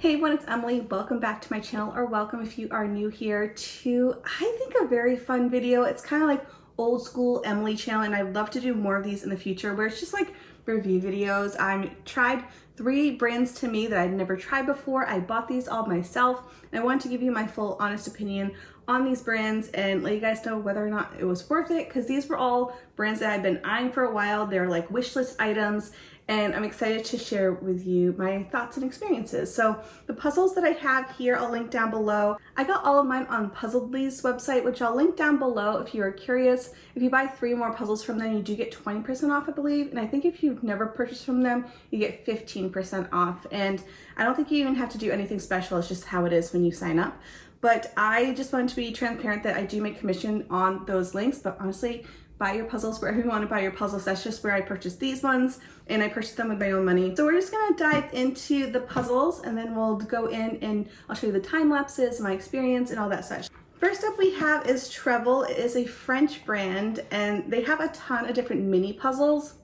Hey everyone, it's Emily. Welcome back to my channel, or welcome if you are new here to, I think, a very fun video. It's kind of like old school Emily channel, and I'd love to do more of these in the future where it's just like review videos. I tried 3 brands to me that I'd never tried before. I bought these all myself, and I wanted to give you my full honest opinion on these brands and let you guys know whether or not it was worth it, because these were all brands that I've been eyeing for a while. They're like wish list items, and I'm excited to share with you my thoughts and experiences. So the puzzles that I have here, I'll link down below. I got all of mine on Puzzledly's website, which I'll link down below if you are curious. If you buy 3 more puzzles from them, you do get 20% off, I believe. And I think if you've never purchased from them, you get 15% off. And I don't think you even have to do anything special. It's just how it is when you sign up. But I just wanted to be transparent that I do make commission on those links, but honestly, buy your puzzles wherever you want to buy your puzzles. That's just where I purchased these ones, and I purchased them with my own money. So we're just gonna dive into the puzzles, and then we'll go in and I'll show you the time lapses, my experience, and all that such. First up we have is Trevell. It is a French brand, and they have a ton of different mini puzzles.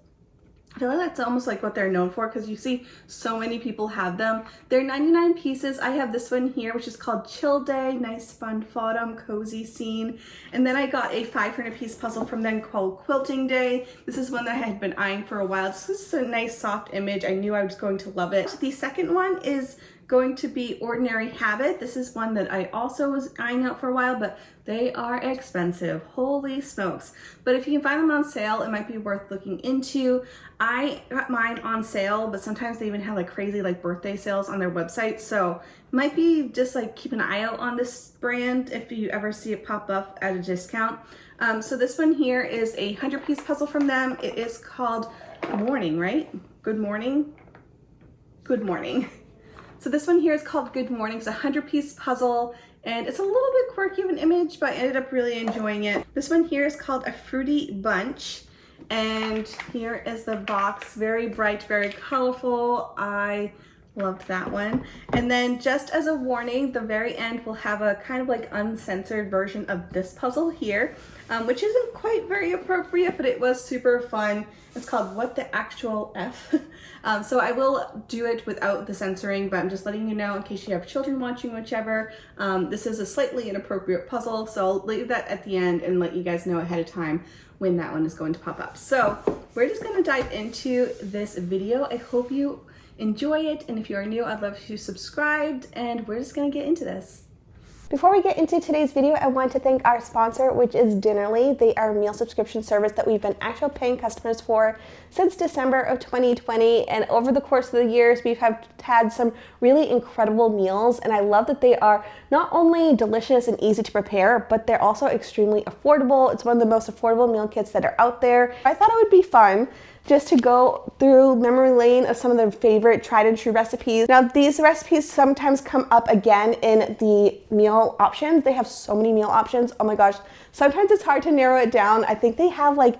I feel like that's almost like what they're known for, because you see so many people have them. They're 99 pieces. I have this one here, which is called Chill Day, nice fun autumn cozy scene. And then I got a 500 piece puzzle from them called Quilting Day. This is one that I had been eyeing for a while. This is a nice soft image. I knew I was going to love it. The second one is going to be Ordinary Habit. This is one that I also was eyeing out for a while, but they are expensive. Holy smokes. But if you can find them on sale, it might be worth looking into. I got mine on sale, but sometimes they even have like crazy like birthday sales on their website. So it might be just like keep an eye out on this brand if you ever see it pop up at a discount. So this one here is a 100 piece puzzle from them. It is called Morning, right? Good Morning? Good Morning. So this one here is called Good Morning. It's a 100 piece puzzle, and it's a little bit quirky of an image, but I ended up really enjoying it. This one here is called A Fruity Bunch, and here is the box. Very bright, very colorful. I loved that one. And then just as a warning, the very end will have a kind of like uncensored version of this puzzle here, which isn't quite very appropriate, but it was super fun. It's called What the Actual F. So I will do it without the censoring, but I'm just letting you know in case you have children watching, whichever. This is a slightly inappropriate puzzle, so I'll leave that at the end and let you guys know ahead of time when that one is going to pop up. So we're just gonna dive into this video. I hope you enjoy it, and if you are new, I'd love if you subscribed, and we're just gonna get into this. Before we get into today's video, I want to thank our sponsor, which is Dinnerly. They are a meal subscription service that we've been actual paying customers for since December of 2020. And over the course of the years, we've had some really incredible meals. And I love that they are not only delicious and easy to prepare, but they're also extremely affordable. It's one of the most affordable meal kits that are out there. I thought it would be fun just to go through memory lane of some of their favorite tried and true recipes. Now, these recipes sometimes come up again in the meal options. They have so many meal options. Oh my gosh, sometimes it's hard to narrow it down. I think they have like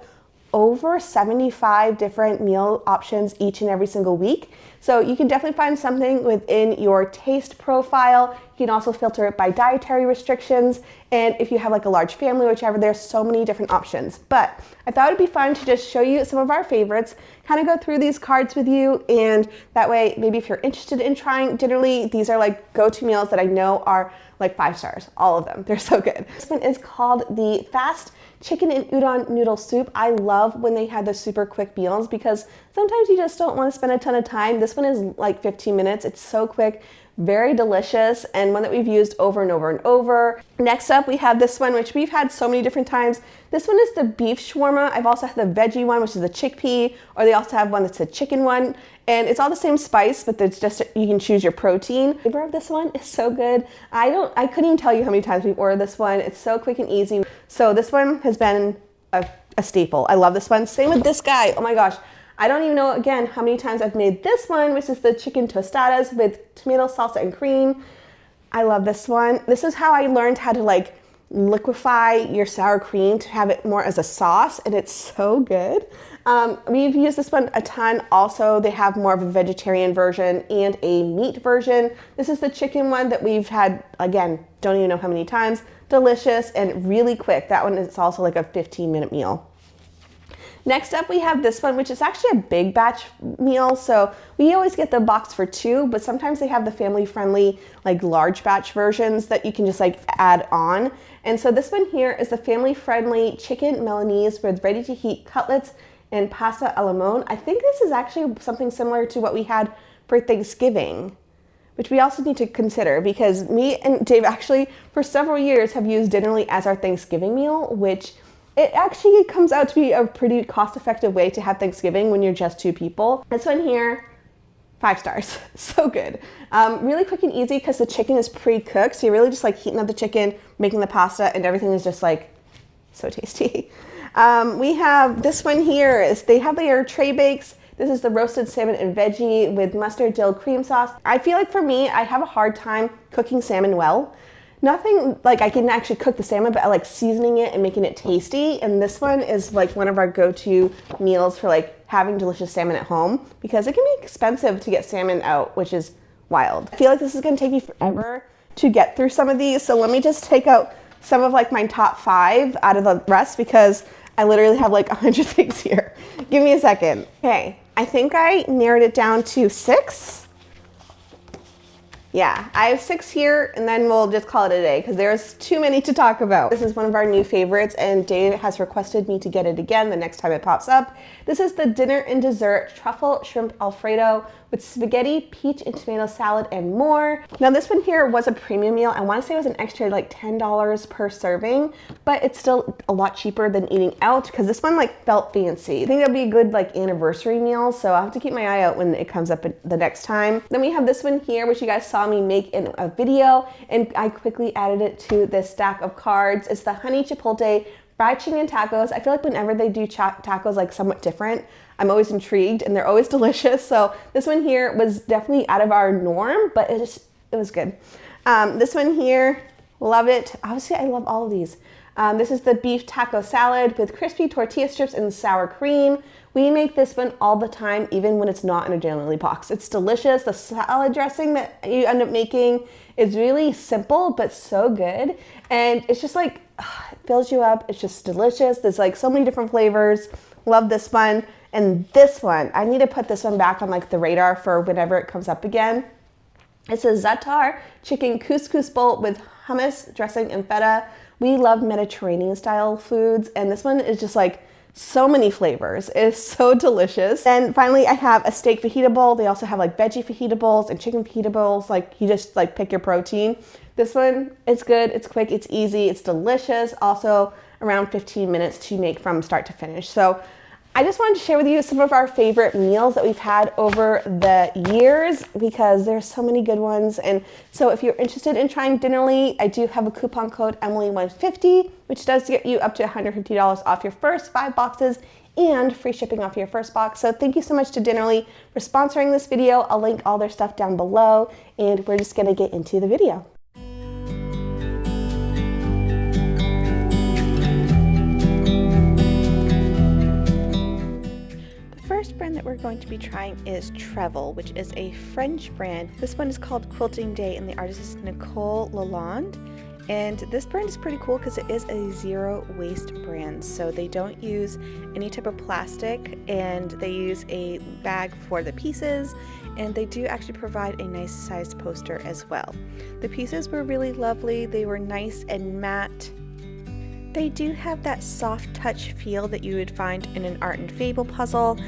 over 75 different meal options each and every single week. So you can definitely find something within your taste profile. You can also filter it by dietary restrictions. And if you have like a large family, whichever, there's so many different options. But I thought it'd be fun to just show you some of our favorites, kind of go through these cards with you. And that way, maybe if you're interested in trying Dinnerly, these are like go-to meals that I know are like 5 stars, all of them. They're so good. This one is called the Fast Chicken and Udon Noodle Soup. I love when they have the super quick meals because sometimes you just don't want to spend a ton of time. This one is like 15 minutes. It's so quick, very delicious, and one that we've used over and over and over. Next up, we have this one, which we've had so many different times. This one is the beef shawarma. I've also had the veggie one, which is the chickpea, or they also have one that's a chicken one. And it's all the same spice, but it's just, you can choose your protein. The flavor of this one is so good. I couldn't even tell you how many times we've ordered this one. It's so quick and easy. So this one has been a staple. I love this one. Same with this guy. Oh my gosh. I don't even know, again, how many times I've made this one, which is the chicken tostadas with tomato salsa and cream. I love this one. This is how I learned how to like liquefy your sour cream to have it more as a sauce, and it's so good. We've used this one a ton. Also, they have more of a vegetarian version and a meat version. This is the chicken one that we've had, again, don't even know how many times. Delicious and really quick. That one is also like a 15-minute meal. Next up, we have this one, which is actually a big batch meal. So we always get the box for 2, but sometimes they have the family-friendly, like large batch versions that you can just like add on. And so this one here is the family-friendly chicken Milanese with ready-to-heat cutlets and pasta alla limone. I think this is actually something similar to what we had for Thanksgiving, which we also need to consider because me and Dave actually for several years have used Dinnerly as our Thanksgiving meal, which it actually comes out to be a pretty cost-effective way to have Thanksgiving when you're just 2 people. This one here, 5 stars, so good. Really quick and easy because the chicken is pre-cooked, so you're really just like heating up the chicken, making the pasta, and everything is just like so tasty. We have this one here, they have their tray bakes. This is the roasted salmon and veggie with mustard dill cream sauce. I feel like for me, I have a hard time cooking salmon well. Nothing like I can actually cook the salmon, but I like seasoning it and making it tasty. And this one is like one of our go-to meals for like having delicious salmon at home because it can be expensive to get salmon out, which is wild. I feel like this is gonna take me forever to get through some of these. So let me just take out some of like my top 5 out of the rest because I literally have like 100 things here. Give me a second. Okay, I think I narrowed it down to 6. Yeah, I have 6 here and then we'll just call it a day because there's too many to talk about. This is one of our new favorites and Dave has requested me to get it again the next time it pops up. This is the dinner and dessert truffle shrimp Alfredo with spaghetti, peach and tomato salad and more. Now this one here was a premium meal. I want to say it was an extra like $10 per serving, but it's still a lot cheaper than eating out because this one like felt fancy. I think that'd be a good like anniversary meal, so I'll have to keep my eye out when it comes up the next time. Then we have this one here, which you guys saw me make in a video, and I quickly added it to this stack of cards. It's the honey chipotle fried chicken tacos. I feel like whenever they do tacos like somewhat different, I'm always intrigued and they're always delicious. So this one here was definitely out of our norm, but it was good. This one here, love it. Obviously, I love all of these. This is the beef taco salad with crispy tortilla strips and sour cream. We make this one all the time, even when it's not in a Dinnerly box. It's delicious. The salad dressing that you end up making is really simple, but so good. And it's just like, it fills you up. It's just delicious. There's like so many different flavors. Love this one. And this one, I need to put this one back on like the radar for whenever it comes up again. It's a za'atar chicken couscous bowl with hummus, dressing, and feta. We love Mediterranean style foods, and this one is just like so many flavors. It is so delicious. And finally, I have a steak fajita bowl. They also have like veggie fajita bowls and chicken fajita bowls. Like you just like pick your protein. This one, it's good, it's quick, it's easy, it's delicious. Also around 15 minutes to make from start to finish. So I just wanted to share with you some of our favorite meals that we've had over the years because there's so many good ones. And so if you're interested in trying Dinnerly, I do have a coupon code Emily150, which does get you up to $150 off your first 5 boxes and free shipping off your first box. So thank you so much to Dinnerly for sponsoring this video. I'll link all their stuff down below, and we're just gonna get into the video. The first brand that we're going to be trying is Trevell, which is a French brand. This one is called Quilting Day and the artist is Nicole Lalonde. And this brand is pretty cool because it is a zero waste brand. So they don't use any type of plastic and they use a bag for the pieces, and they do actually provide a nice sized poster as well. The pieces were really lovely. They were nice and matte. They do have that soft touch feel that you would find in an Art and Fable puzzle.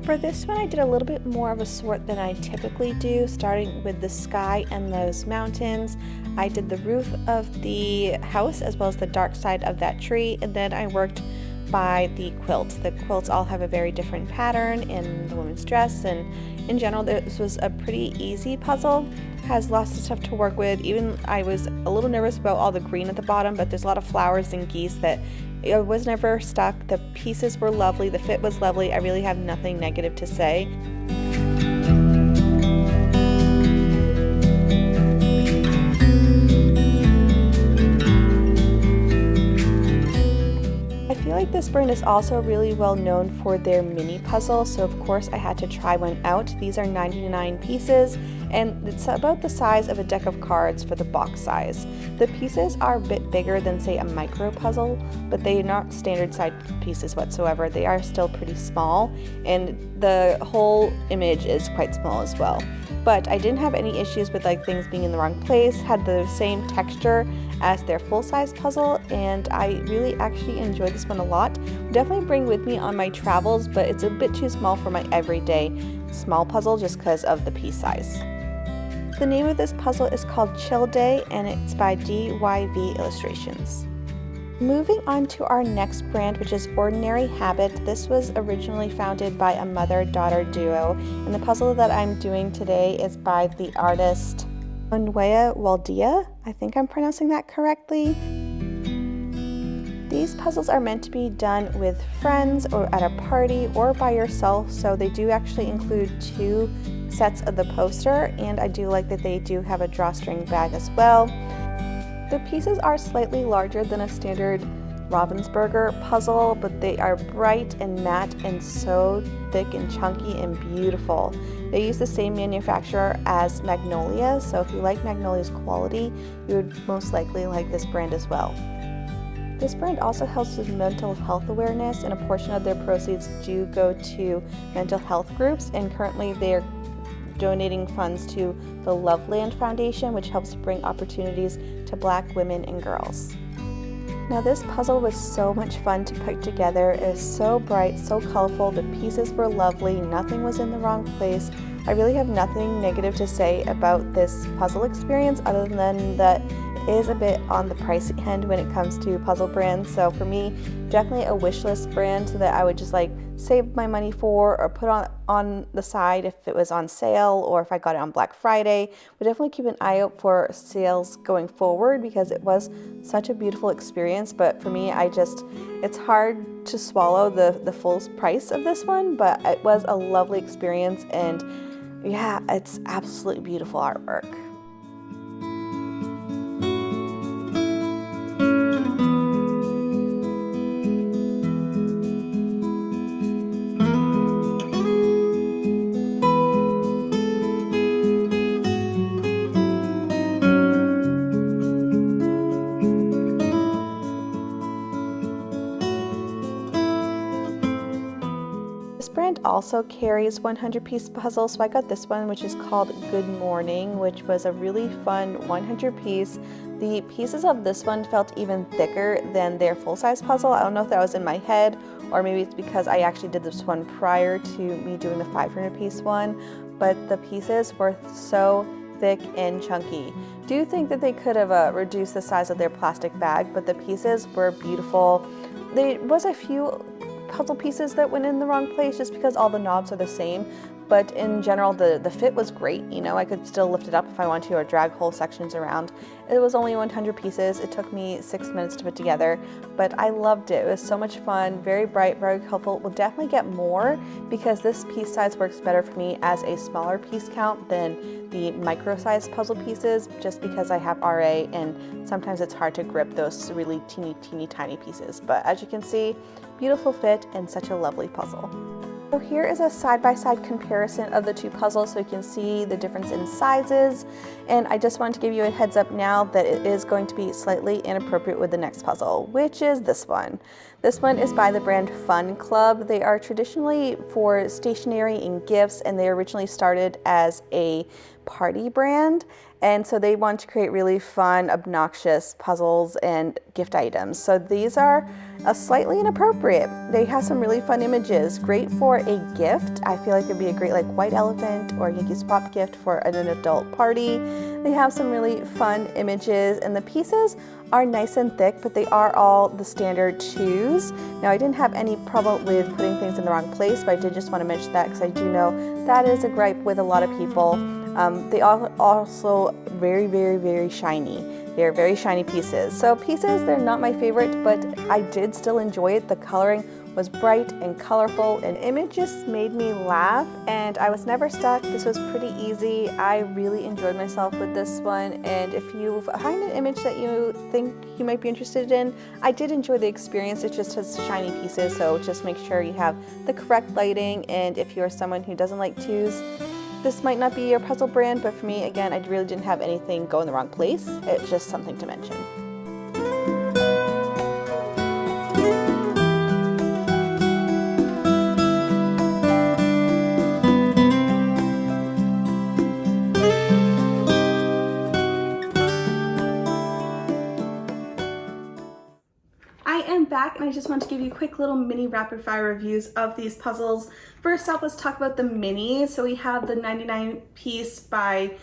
For this one, I did a little bit more of a sort than I typically do, starting with the sky and those mountains. I did the roof of the house as well as the dark side of that tree, and then I worked by the quilts. The quilts all have a very different pattern in the woman's dress, and in general this was a pretty easy puzzle. Has lots of stuff to work with. Even I was a little nervous about all the green at the bottom, but there's a lot of flowers and geese that it was never stuck. The pieces were lovely, the fit was lovely. I really have nothing negative to say. I feel like the This brand is also really well known for their mini puzzle, so of course I had to try one out. These are 99 pieces, and it's about the size of a deck of cards for the box size. The pieces are a bit bigger than, say, a micro puzzle, but they are not standard size pieces whatsoever. They are still pretty small, and the whole image is quite small as well. But I didn't have any issues with like things being in the wrong place, had the same texture as their full-size puzzle, and I really actually enjoyed this one a lot. Definitely bring with me on my travels, but it's a bit too small for my everyday small puzzle just because of the piece size. The name of this puzzle is called Chill Day, and it's by DYV Illustrations. Moving on to our next brand, which is Ordinary Habit. This was originally founded by a mother-daughter duo, and the puzzle that I'm doing today is by the artist Onwea Waldia. I think I'm pronouncing that correctly. These puzzles are meant to be done with friends or at a party or by yourself, so they do actually include 2 sets of the poster, and I do like that they do have a drawstring bag as well. The pieces are slightly larger than a standard Ravensburger puzzle, but they are bright and matte and so thick and chunky and beautiful. They use the same manufacturer as Magnolia, so if you like Magnolia's quality, you would most likely like this brand as well. This brand also helps with mental health awareness, and a portion of their proceeds do go to mental health groups, and currently they're donating funds to the Loveland Foundation, which helps bring opportunities to Black women and girls. Now this puzzle was so much fun to put together. It is so bright, so colorful, the pieces were lovely, nothing was in the wrong place. I really have nothing negative to say about this puzzle experience other than that it is a bit on the pricey end when it comes to puzzle brands. So for me, definitely a wish list brand so that I would just like save my money for or put on the side if it was on sale or if I got it on Black Friday. But definitely keep an eye out for sales going forward because it was such a beautiful experience. But for me, it's hard to swallow the full price of this one, but it was a lovely experience, and yeah, it's absolutely beautiful artwork. This brand also carries 100-piece puzzles, so I got this one, which is called Good Morning, which was a really fun 100-piece. The pieces of this one felt even thicker than their full-size puzzle. I don't know if that was in my head, or maybe it's because I actually did this one prior to me doing the 500-piece one, but the pieces were so thick and chunky. Do you think that they could have reduced the size of their plastic bag, but the pieces were beautiful. There was a few puzzle pieces that went in the wrong place just because all the knobs are the same, but in general the fit was great. You know, I could still lift it up if I want to or drag whole sections around. It was only 100 pieces. It took me 6 minutes to put together, but I loved it. It was so much fun, very bright, very colorful. We'll definitely get more because this piece size works better for me as a smaller piece count than the micro size puzzle pieces, just because I have RA and sometimes it's hard to grip those really teeny tiny pieces. But as you can see, beautiful fit and such a lovely puzzle. So here is a side-by-side comparison of the 2 puzzles so you can see the difference in sizes, and I just wanted to give you a heads up now that it is going to be slightly inappropriate with the next puzzle, which is this one. This one is by the brand Fun Club. They are traditionally for stationery and gifts, and they originally started as a party brand, and so they want to create really fun, obnoxious puzzles and gift items. So these are slightly inappropriate. They have some really fun images, great for a gift. I feel like it'd be a great like white elephant or Yankee Swap gift for an adult party. They have some really fun images, and the pieces are nice and thick, but they are all the standard 2s. Now I didn't have any problem with putting things in the wrong place, but I did just want to mention that because I do know that is a gripe with a lot of people. They are also very shiny. They're very shiny pieces. So pieces, they're not my favorite, but I did still enjoy it. The coloring was bright and colorful, and image just made me laugh, and I was never stuck. This was pretty easy. I really enjoyed myself with this one, and if you find an image that you think you might be interested in, I did enjoy the experience. It just has shiny pieces, so just make sure you have the correct lighting, and if you're someone who doesn't like twos, this might not be your puzzle brand, but for me, again, I really didn't have anything go in the wrong place. It's just something to mention. I am back, and I just want to give you quick little mini rapid fire reviews of these puzzles. First up, let's talk about the mini. So we have the 99 piece by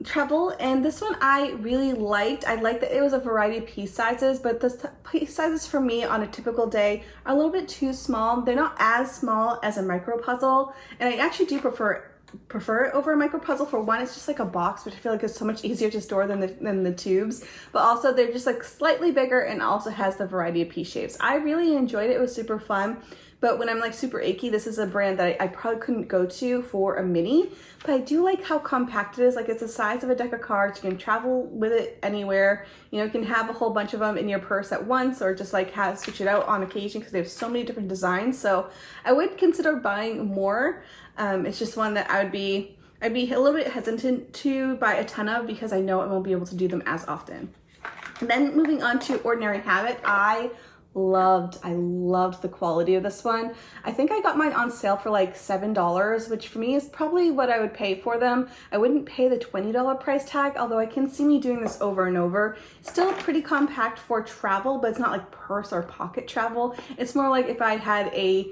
Trevell, and this one I really liked. I liked that it was a variety of piece sizes, but the piece sizes for me on a typical day are a little bit too small. They're not as small as a micro puzzle, and I actually do prefer it over a micro puzzle. For one, it's just like a box, which I feel like is so much easier to store than the tubes, but also they're just like slightly bigger and also has the variety of piece shapes. I really enjoyed it. It was super fun. But when I'm like super achy, this is a brand that I probably couldn't go to for a mini, but I do like how compact it is. Like, it's the size of a deck of cards. You can travel with it anywhere. You know, you can have a whole bunch of them in your purse at once, or just like switch it out on occasion, because they have so many different designs. So I would consider buying more. It's just one that I'd be a little bit hesitant to buy a ton of, because I know I won't be able to do them as often. And then moving on to Ordinary Habit, I loved the quality of this one. I think I got mine on sale for like $7, which for me is probably what I would pay for them. I wouldn't pay the $20 price tag, although I can see me doing this over and over. Still pretty compact for travel, but it's not like purse or pocket travel. It's more like if I had a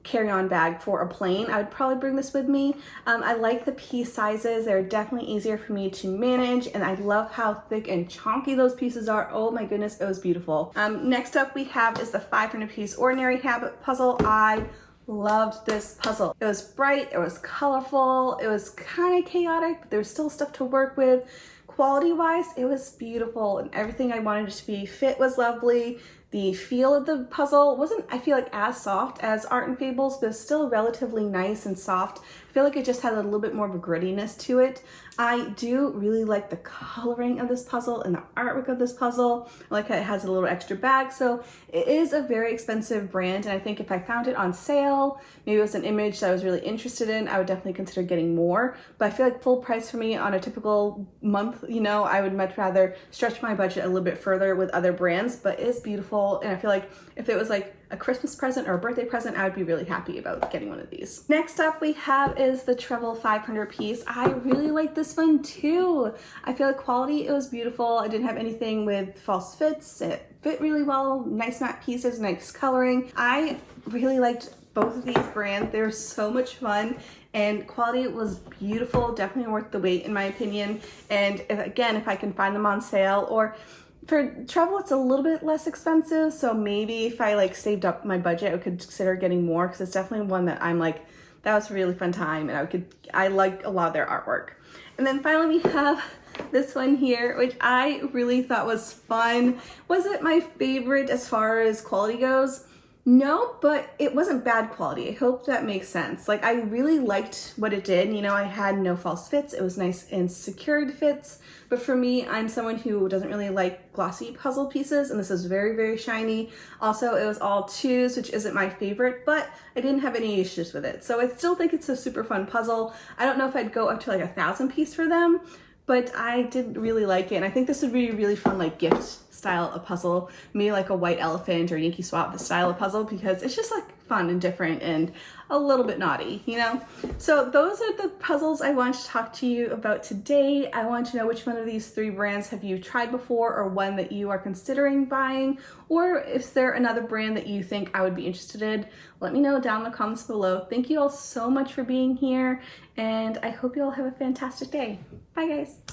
carry-on bag for a plane, I would probably bring this with me. I like the piece sizes. They're definitely easier for me to manage, and I love how thick and chunky those pieces are. Oh my goodness, it was beautiful. Next up we have is the 500 piece Ordinary Habit puzzle. I loved this puzzle. It was bright, it was colorful, it was kind of chaotic, but there was still stuff to work with. Quality wise, it was beautiful, and everything I wanted it to be. Fit was lovely. The feel of the puzzle wasn't, I feel like, as soft as Art and Fables, but it's still relatively nice and soft. I feel like it just had a little bit more of a grittiness to it. I do really like the coloring of this puzzle and the artwork of this puzzle. I like how it has a little extra bag. So it is a very expensive brand, and I think if I found it on sale, maybe it was an image that I was really interested in, I would definitely consider getting more. But I feel like full price for me on a typical month, you know, I would much rather stretch my budget a little bit further with other brands, but it's beautiful. And I feel like if it was like a Christmas present or a birthday present, I would be really happy about getting one of these. Next up we have is the Trevell 500 piece. I really like this one too. I feel like quality, it was beautiful. I didn't have anything with false fits. It fit really well. Nice matte pieces, nice coloring. I really liked both of these brands. They were so much fun, and quality was beautiful. Definitely worth the wait in my opinion. And if I can find them on sale, or for Trevell, it's a little bit less expensive, so maybe if I like saved up my budget, I could consider getting more, because it's definitely one that I'm like, that was a really fun time, and I like a lot of their artwork. And then finally we have this one here, which I really thought was fun. Was it my favorite as far as quality goes? No, but it wasn't bad quality. I hope that makes sense. Like, I really liked what it did. You know, I had no false fits. It was nice and secured fits. But for me, I'm someone who doesn't really like glossy puzzle pieces, and this is very, very shiny. Also, it was all twos, which isn't my favorite, but I didn't have any issues with it. So I still think it's a super fun puzzle. I don't know if I'd go up to like 1,000 piece for them, but I did really like it, and I think this would be a really fun like gift style of puzzle, maybe like a white elephant or Yankee Swap style of puzzle, because it's just like fun and different and a little bit naughty, you know? So those are the puzzles I want to talk to you about today. I want to know which one of these 3 brands have you tried before, or one that you are considering buying, or if there's another brand that you think I would be interested in. Let me know down in the comments below. Thank you all so much for being here, and I hope you all have a fantastic day. Bye guys.